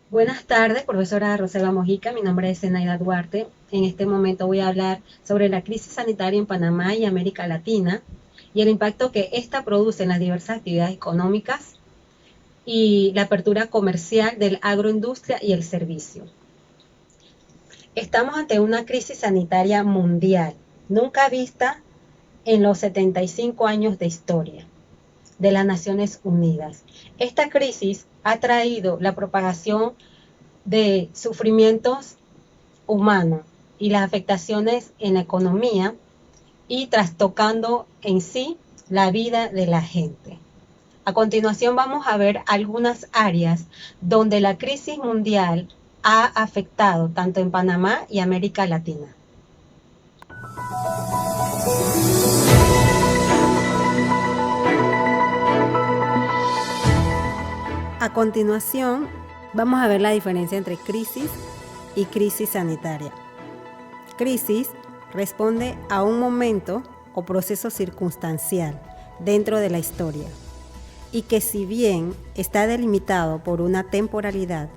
Buenas tardes, profesora Rosela Mojica. Mi nombre es Zenaida Duarte. En este momento voy a hablar sobre la crisis sanitaria en Panamá y América Latina y el impacto que esta produce en las diversas actividades económicas y la apertura comercial del agroindustria y el servicio. Estamos ante una crisis sanitaria mundial, nunca vista en los 75 años de historia de las Naciones Unidas. Esta crisis ha traído la propagación de sufrimientos humanos y las afectaciones en la economía y trastocando en sí la vida de la gente. A continuación vamos a ver algunas áreas donde la crisis mundial ha afectado tanto en Panamá y América Latina. A continuación vamos a ver la diferencia entre crisis y crisis sanitaria. Crisis responde a un momento o proceso circunstancial dentro de la historia y que si bien está delimitado por una temporalidad,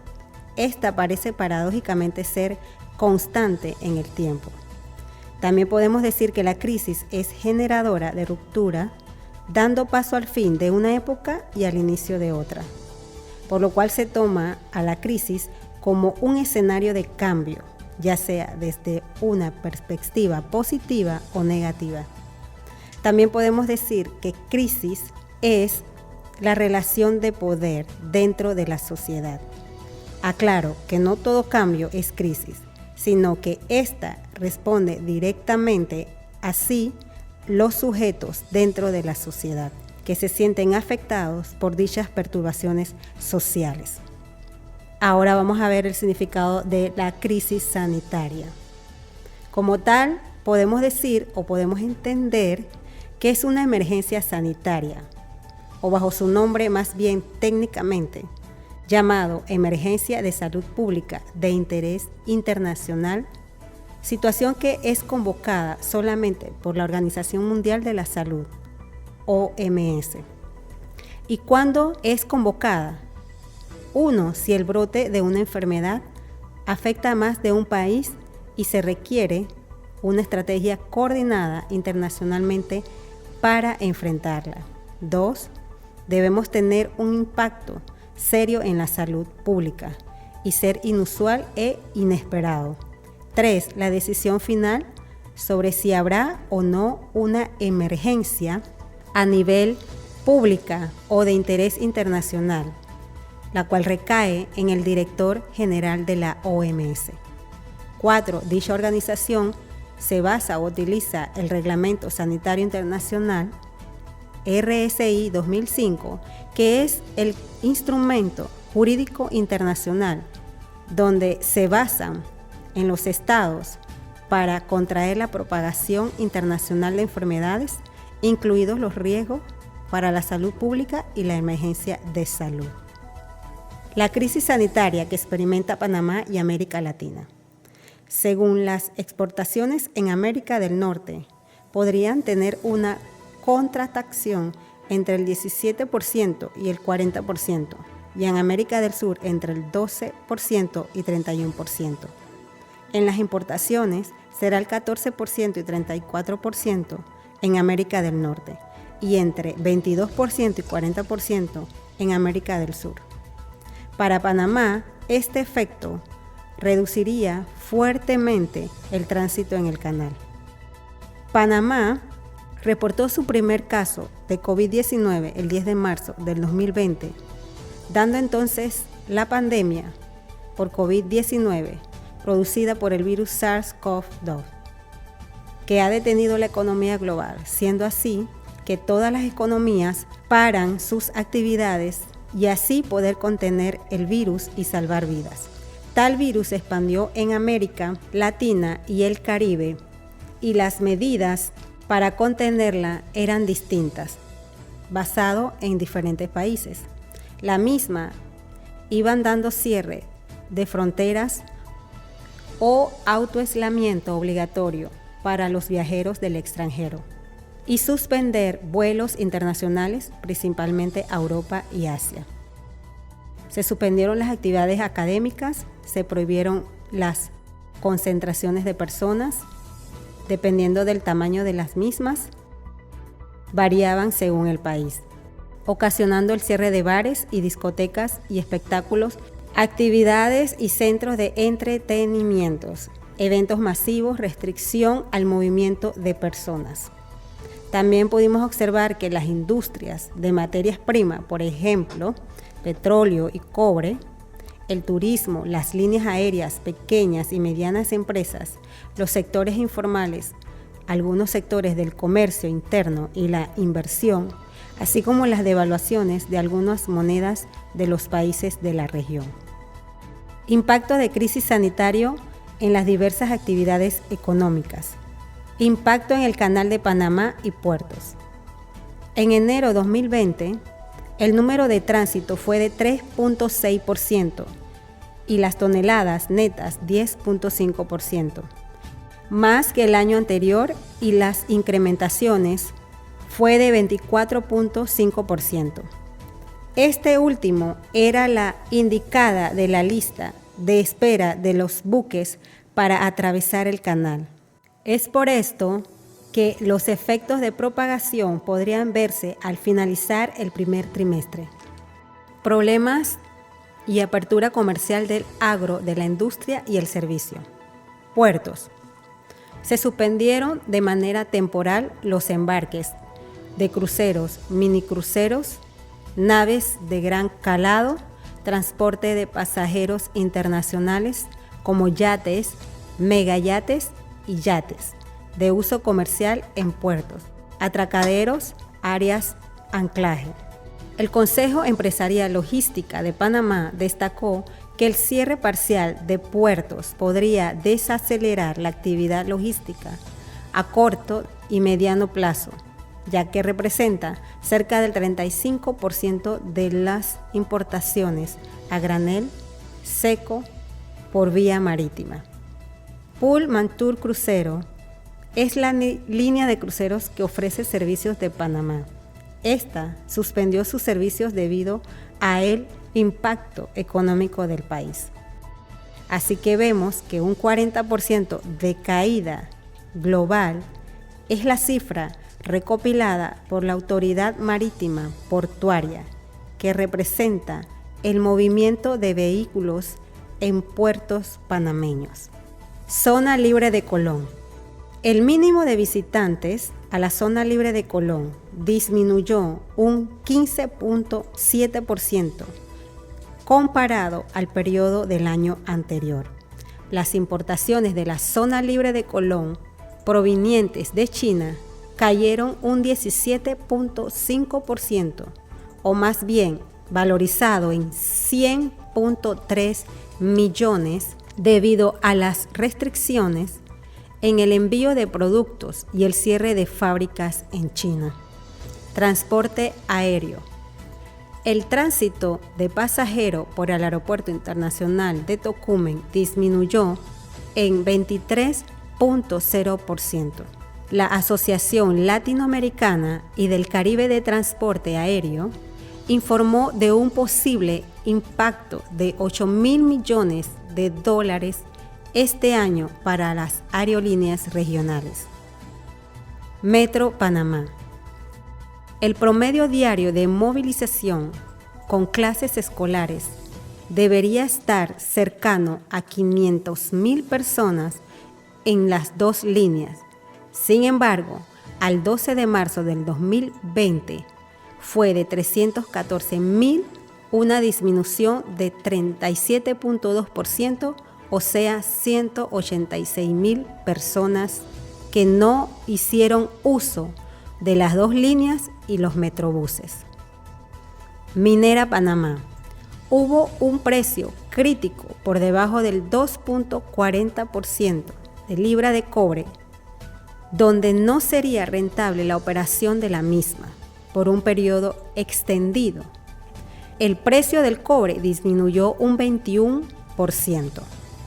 esta parece paradójicamente ser constante en el tiempo. También podemos decir que la crisis es generadora de ruptura, dando paso al fin de una época y al inicio de otra, por lo cual se toma a la crisis como un escenario de cambio, ya sea desde una perspectiva positiva o negativa. También podemos decir que crisis es la relación de poder dentro de la sociedad. Aclaro que no todo cambio es crisis, sino que ésta responde directamente así los sujetos dentro de la sociedad que se sienten afectados por dichas perturbaciones sociales. Ahora vamos a ver el significado de la crisis sanitaria. Como tal, podemos decir o podemos entender que es una emergencia sanitaria, o bajo su nombre más bien técnicamente, llamado Emergencia de Salud Pública de Interés Internacional, situación que es convocada solamente por la Organización Mundial de la Salud, OMS. ¿Y cuándo es convocada? 1. Si el brote de una enfermedad afecta a más de un país y se requiere una estrategia coordinada internacionalmente para enfrentarla. 2. Debemos tener un impacto serio en la salud pública y ser inusual e inesperado. 3. La decisión final sobre si habrá o no una emergencia a nivel pública o de interés internacional, la cual recae en el director general de la OMS. 4. Dicha organización se basa o utiliza el Reglamento Sanitario Internacional RSI 2005, que es el instrumento jurídico internacional donde se basan en los estados para contraer la propagación internacional de enfermedades, incluidos los riesgos para la salud pública y la emergencia de salud. La crisis sanitaria que experimenta Panamá y América Latina. Según las exportaciones en América del Norte, podrían tener una contracción entre el 17% y el 40%, y en América del Sur entre el 12% y 31%. En las importaciones será el 14% y 34% en América del Norte, y entre 22% y 40% en América del Sur. Para Panamá, este efecto reduciría fuertemente el tránsito en el canal. Panamá reportó su primer caso de COVID-19 el 10 de marzo del 2020, dando entonces la pandemia por COVID-19 producida por el virus SARS-CoV-2, que ha detenido la economía global, siendo así que todas las economías paran sus actividades y así poder contener el virus y salvar vidas. Tal virus se expandió en América Latina y el Caribe, y las medidas para contenerla eran distintas, basado en diferentes países. La misma iban dando cierre de fronteras o autoaislamiento obligatorio para los viajeros del extranjero y suspender vuelos internacionales, principalmente a Europa y Asia. Se suspendieron las actividades académicas, se prohibieron las concentraciones de personas, dependiendo del tamaño de las mismas, variaban según el país, ocasionando el cierre de bares y discotecas y espectáculos, actividades y centros de entretenimientos, eventos masivos, restricción al movimiento de personas. También pudimos observar que las industrias de materias primas, por ejemplo, petróleo y cobre, el turismo, las líneas aéreas, pequeñas y medianas empresas, los sectores informales, algunos sectores del comercio interno y la inversión, así como las devaluaciones de algunas monedas de los países de la región. Impacto de crisis sanitario en las diversas actividades económicas. Impacto en el Canal de Panamá y puertos. En enero de 2020, el número de tránsito fue de 3.6% y las toneladas netas 10.5%, más que el año anterior, y las incrementaciones fue de 24.5%. Este último era la indicada de la lista de espera de los buques para atravesar el canal. Es por esto que los efectos de propagación podrían verse al finalizar el primer trimestre. Problemas y apertura comercial del agro, de la industria y el servicio. Puertos. Se suspendieron de manera temporal los embarques de cruceros, minicruceros, naves de gran calado, transporte de pasajeros internacionales como yates, megayates y yates de uso comercial en puertos, atracaderos, áreas anclaje. El Consejo Empresarial Logística de Panamá destacó que el cierre parcial de puertos podría desacelerar la actividad logística a corto y mediano plazo, ya que representa cerca del 35% de las importaciones a granel seco por vía marítima. Pullmantur Crucero es la línea de cruceros que ofrece servicios de Panamá. Esta suspendió sus servicios debido a el impacto económico del país. Así que vemos que un 40% de caída global es la cifra recopilada por la Autoridad Marítima Portuaria, que representa el movimiento de vehículos en puertos panameños. Zona libre de Colón. El mínimo de visitantes a la zona libre de Colón disminuyó un 15.7% comparado al periodo del año anterior. Las importaciones de la zona libre de Colón provenientes de China cayeron un 17.5%, o más bien valorizado en 100.3 millones debido a las restricciones en el envío de productos y el cierre de fábricas en China. Transporte aéreo. El tránsito de pasajeros por el Aeropuerto Internacional de Tocumen disminuyó en 23.0%. La Asociación Latinoamericana y del Caribe de Transporte Aéreo informó de un posible impacto de $8.000 millones este año para las aerolíneas regionales. Metro Panamá. El promedio diario de movilización con clases escolares debería estar cercano a 500.000 personas en las dos líneas. Sin embargo, al 12 de marzo del 2020 fue de 314.000, una disminución de 37.2%, o sea, 186.000 personas que no hicieron uso de las dos líneas y los metrobuses. Minera Panamá. Hubo un precio crítico por debajo del 2.40% de libra de cobre, donde no sería rentable la operación de la misma por un periodo extendido. El precio del cobre disminuyó un 21%.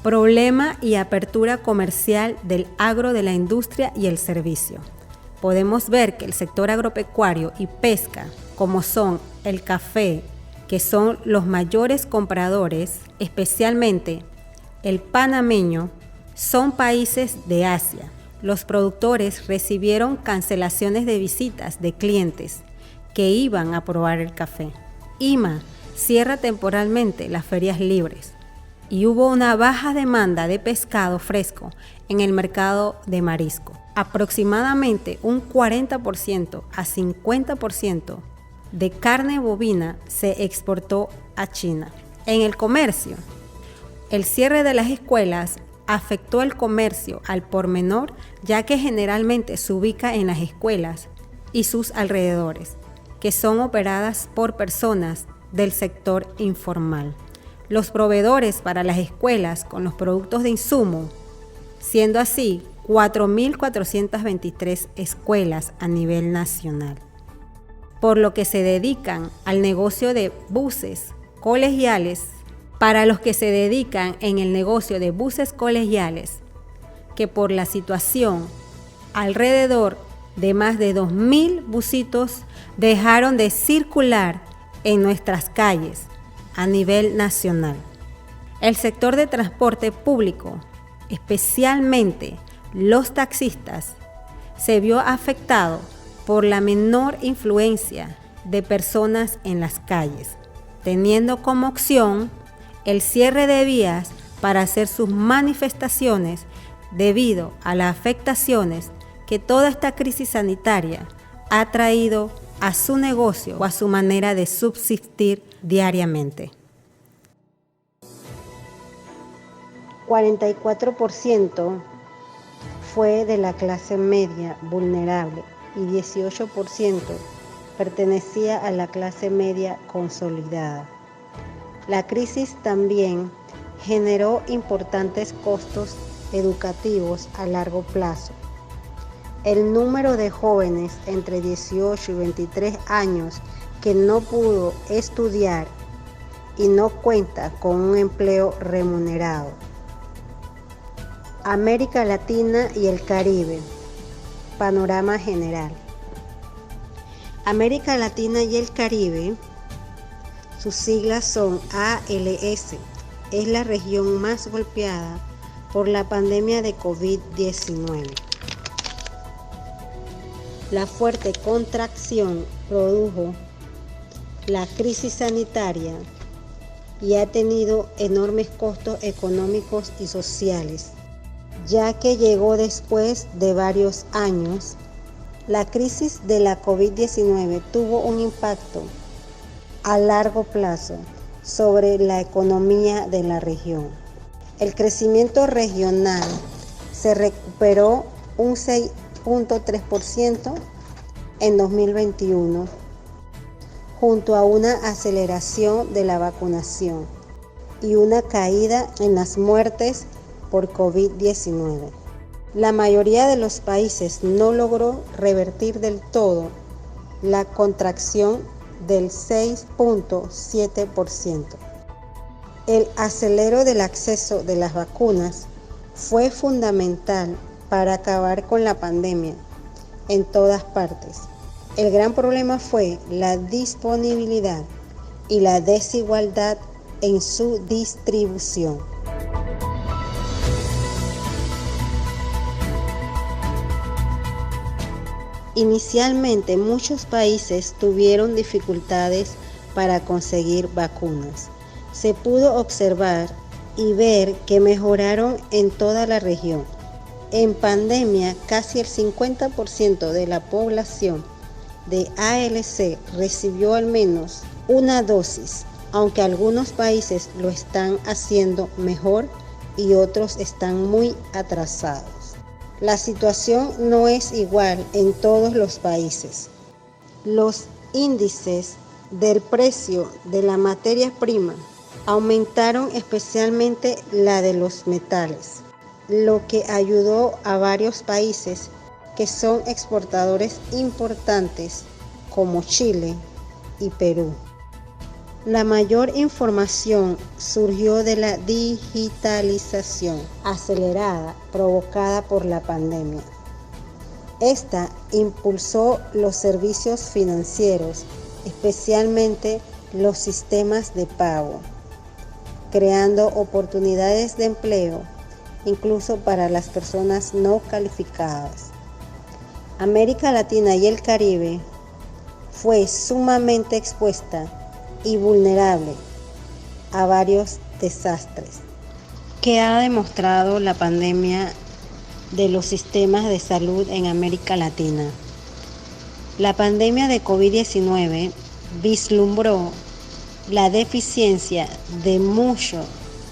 Problema y apertura comercial del agro, de la industria y el servicio. Podemos ver que el sector agropecuario y pesca, como son el café, que son los mayores compradores, especialmente el panameño, son países de Asia. Los productores recibieron cancelaciones de visitas de clientes que iban a probar el café. IMA cierra temporalmente las ferias libres y hubo una baja demanda de pescado fresco en el mercado de marisco. Aproximadamente un 40% a 50% de carne bovina se exportó a China. En el comercio, el cierre de las escuelas afectó el comercio al por menor, ya que generalmente se ubica en las escuelas y sus alrededores, que son operadas por personas del sector informal. Los proveedores para las escuelas con los productos de insumo, siendo así 4.423 escuelas a nivel nacional, por lo que se dedican al negocio de buses colegiales. Para los que se dedican en el negocio de buses colegiales, que por la situación, alrededor de más de 2.000 busitos dejaron de circular en nuestras calles a nivel nacional. El sector de transporte público, especialmente los taxistas, se vio afectado por la menor influencia de personas en las calles, teniendo como opción el cierre de vías para hacer sus manifestaciones debido a las afectaciones que toda esta crisis sanitaria ha traído a su negocio o a su manera de subsistir diariamente. 44% fue de la clase media vulnerable y 18% pertenecía a la clase media consolidada. La crisis también generó importantes costos educativos a largo plazo. El número de jóvenes entre 18 y 23 años que no pudo estudiar y no cuenta con un empleo remunerado. América Latina y el Caribe. Panorama general. América Latina y el Caribe, sus siglas son ALS, es la región más golpeada por la pandemia de COVID-19. La fuerte contracción produjo la crisis sanitaria y ha tenido enormes costos económicos y sociales, ya que llegó después de varios años. La crisis de la COVID-19 tuvo un impacto a largo plazo sobre la economía de la región. El crecimiento regional se recuperó un 6.3% en 2021, junto a una aceleración de la vacunación y una caída en las muertes por COVID-19. La mayoría de los países no logró revertir del todo la contracción del 6.7%. El acelero del acceso de las vacunas fue fundamental para acabar con la pandemia en todas partes. El gran problema fue la disponibilidad y la desigualdad en su distribución. Inicialmente, muchos países tuvieron dificultades para conseguir vacunas. Se pudo observar y ver que mejoraron en toda la región. En pandemia, casi el 50% de la población de ALC recibió al menos una dosis, aunque algunos países lo están haciendo mejor y otros están muy atrasados. La situación no es igual en todos los países. Los índices del precio de la materia prima aumentaron, especialmente la de los metales, lo que ayudó a varios países que son exportadores importantes como Chile y Perú. La mayor información surgió de la digitalización acelerada provocada por la pandemia. Esta impulsó los servicios financieros, especialmente los sistemas de pago, creando oportunidades de empleo incluso para las personas no calificadas. América Latina y el Caribe fue sumamente expuesta y vulnerable a varios desastres que ha demostrado la pandemia de los sistemas de salud en América Latina. La pandemia de COVID-19 vislumbró la deficiencia de muchos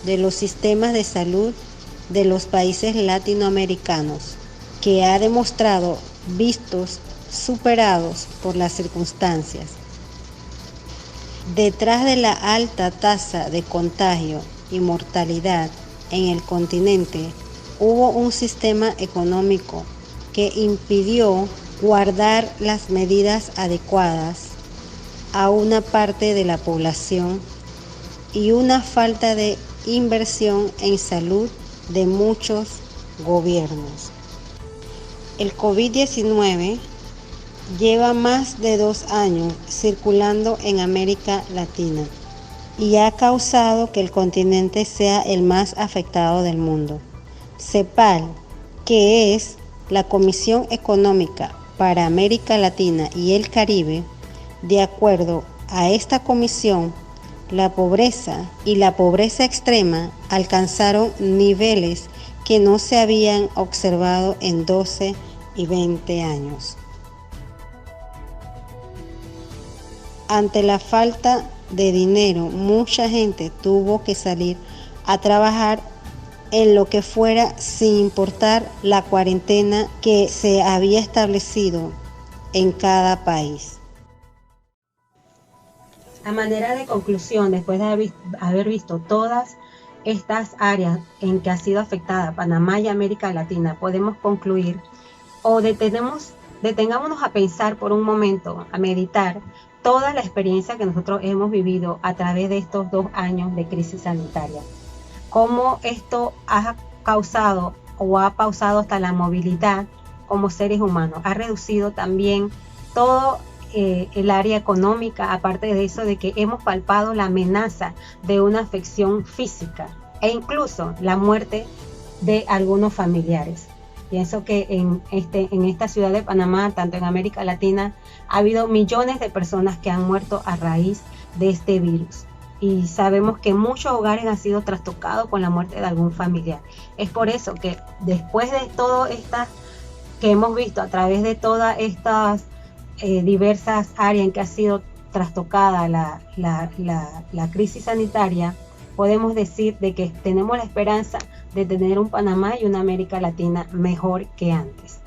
de los sistemas de salud de los países latinoamericanos, que ha demostrado vistos superados por las circunstancias. Detrás de la alta tasa de contagio y mortalidad en el continente, hubo un sistema económico que impidió guardar las medidas adecuadas a una parte de la población y una falta de inversión en salud de muchos gobiernos. El COVID-19 lleva más de 2 años circulando en América Latina y ha causado que el continente sea el más afectado del mundo. CEPAL, que es la Comisión Económica para América Latina y el Caribe, de acuerdo a esta comisión, la pobreza y la pobreza extrema alcanzaron niveles que no se habían observado en 12 y 20 años. Ante la falta de dinero, mucha gente tuvo que salir a trabajar en lo que fuera sin importar la cuarentena que se había establecido en cada país. A manera de conclusión, después de haber visto todas estas áreas en que ha sido afectada Panamá y América Latina, podemos concluir o detengámonos a pensar por un momento, a meditar toda la experiencia que nosotros hemos vivido a través de estos 2 años de crisis sanitaria. Cómo esto ha causado o ha pausado hasta la movilidad como seres humanos. Ha reducido también todo el área económica, aparte de eso de que hemos palpado la amenaza de una afección física e incluso la muerte de algunos familiares. Pienso que en esta ciudad de Panamá, tanto en América Latina, ha habido millones de personas que han muerto a raíz de este virus. Y sabemos que muchos hogares han sido trastocados con la muerte de algún familiar. Es por eso que después de todo esto que hemos visto a través de todas estas diversas áreas en que ha sido trastocada la crisis sanitaria, podemos decir de que tenemos la esperanza de tener un Panamá y una América Latina mejor que antes.